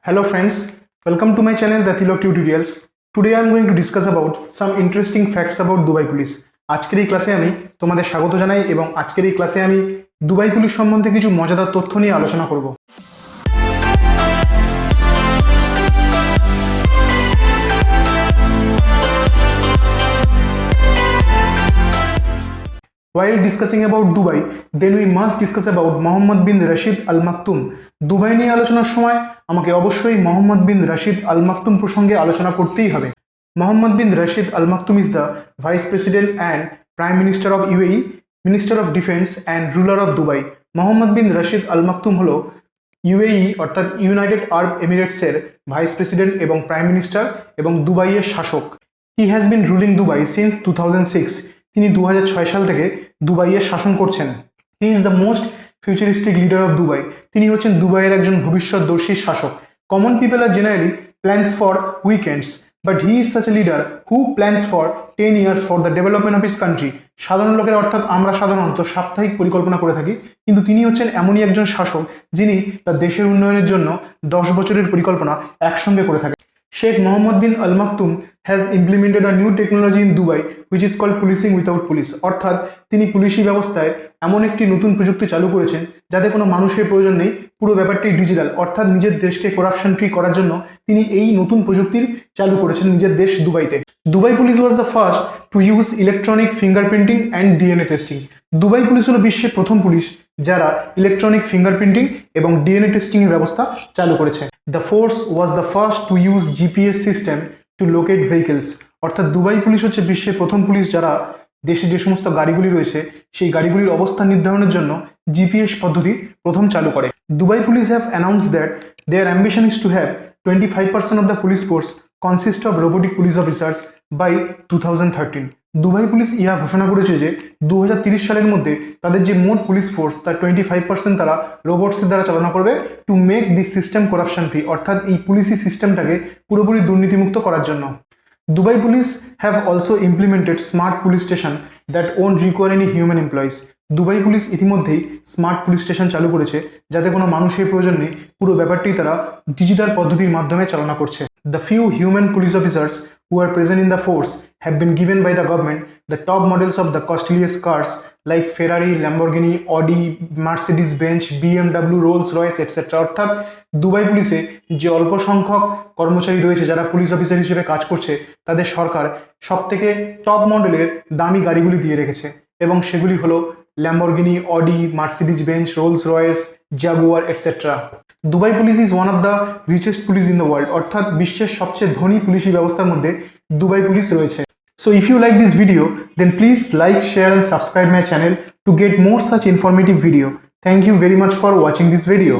Hello friends, welcome to my channel The Tilok Tutorials. Today I am going to discuss about some interesting facts about Dubai Police. আজকের এই ক্লাসে আমি তোমাদের স্বাগত জানাই এবং আজকের এই ক্লাসে আমি দুবাই পুলিশ সম্বন্ধে কিছু মজাদার তথ্য নিয়ে আলোচনা করব। While discussing about Dubai, then we must discuss about Mohammad Bin Rashid Al Maktoum. Dubai নিয়ে আলোচনার সময় আমাকে অবশ্যই মোহাম্মদ বিন রাশিদ আল মাকতুম প্রসঙ্গে আলোচনা করতেই হবে। মোহাম্মদ বিন রাশিদ আল Maktum is the Vice President and Prime Minister of UAE, Minister of Defense and Ruler of Dubai. Mohammad বিন রাশিদ আল মাকতুম হলো UAE অর্থাৎ ইউনাইটেড আরব এমিরেটসের ভাইস প্রেসিডেন্ট এবং প্রাইম মিনিস্টার এবং দুবাইয়ের শাসক। He has been ruling Dubai since 2006. তিনি 2006 সাল থেকে দুবাইয়ের শাসন করছেন। He is the most futuristic leader of Dubai. তিনি হচ্ছেন দুবাইয়ের একজন ভবিষ্যৎদর্শী শাসক। Common people are generally plans for weekends, but he is such a leader who plans for 10 years for the development of his country. সাধারণ লোকের অর্থাৎ আমরা সাধারণত সাপ্তাহিক পরিকল্পনা করে থাকি, কিন্তু তিনি হচ্ছেন এমনই একজন শাসক যিনি তার দেশের উন্নয়নের জন্য 10 বছরের পরিকল্পনা একসঙ্গে করে থাকেন। Sheikh Mohammad Bin Al Maktoum has implemented a new technology in Dubai which is called policing without police. অর্থাৎ তিনি পুলিশি ব্যবস্থায় এমন একটি নতুন প্রযুক্তি চালু করেছেন যাতে কোনো মানুষের প্রয়োজন নেই, পুরো ব্যাপারটি ডিজিটাল। অর্থাৎ নিজের দেশকে করাপশন ফ্রি করার জন্য তিনি এই নতুন প্রযুক্তির চালু করেছেন নিজের দেশ দুবাইতে। Dubai police was the first to use electronic fingerprinting and DNA testing. Dubai police হলো বিশ্বের প্রথম পুলিশ যারা ইলেকট্রনিক ফিঙ্গারপ্রিন্টিং এবং ডিএনএ টেস্টিং এর ব্যবস্থা চালু করেছে। The force was the first to use GPS system to locate vehicles. অর্থাৎ দুবাই পুলিশ হচ্ছে বিশ্বের প্রথম পুলিশ যারা দেশে যে সমস্ত গাড়িগুলি রয়েছে সেই গাড়িগুলির অবস্থান নির্ধারণের জন্য জিপিএস পদ্ধতি প্রথম চালু করে। Dubai police have announced that their ambition is to have 25% of the police force consist of robotic police officers by 2013। Dubai police ইহা ঘোষণা করেছে যে 2030 সালের মধ্যে তাদের যে মোট পুলিশ ফোর্স তার 25% তারা রোবটসের দ্বারা চালনা করবে to make this system corruption free. অর্থাৎ এই পুলিশি সিস্টেমটাকে পুরোপুরি দুর্নীতিমুক্ত করার জন্য। Dubai police have also implemented smart police station that won't require any human employees. Dubai police ইতিমধ্যেই স্মার্ট পুলিশ স্টেশন চালু করেছে যাতে কোনো মানুষের প্রয়োজন নেই, পুরো ব্যাপারটি তারা ডিজিটাল পদ্ধতির মাধ্যমে চালনা করছে। The few human police officers who are present in the force have been given by the government the top models of the costliest cars like Ferrari, Lamborghini, Audi, Mercedes Benz, BMW, Rolls Royce, etc. অর্থাৎ Dubai পুলিশে যে অল্প সংখ্যক কর্মচারী রয়েছে যারা police officer হিসেবে কাজ করছে তাদের সরকার সবথেকে টপ মডেলের দামি গাড়িগুলি দিয়ে রেখেছে এবং সেগুলি হলো Lamborghini, Audi, Mercedes Benz, Rolls Royce, Jaguar etcetera. Dubai police is one of the richest police in the world. অর্থাৎ বিশ্বের সবচেয়ে ধনী পুলিশি ব্যবস্থার মধ্যে দুবাই পুলিশ রয়েছে। So if you like this video, then please like, share and subscribe my channel to get more such informative video. Thank you very much for watching this video.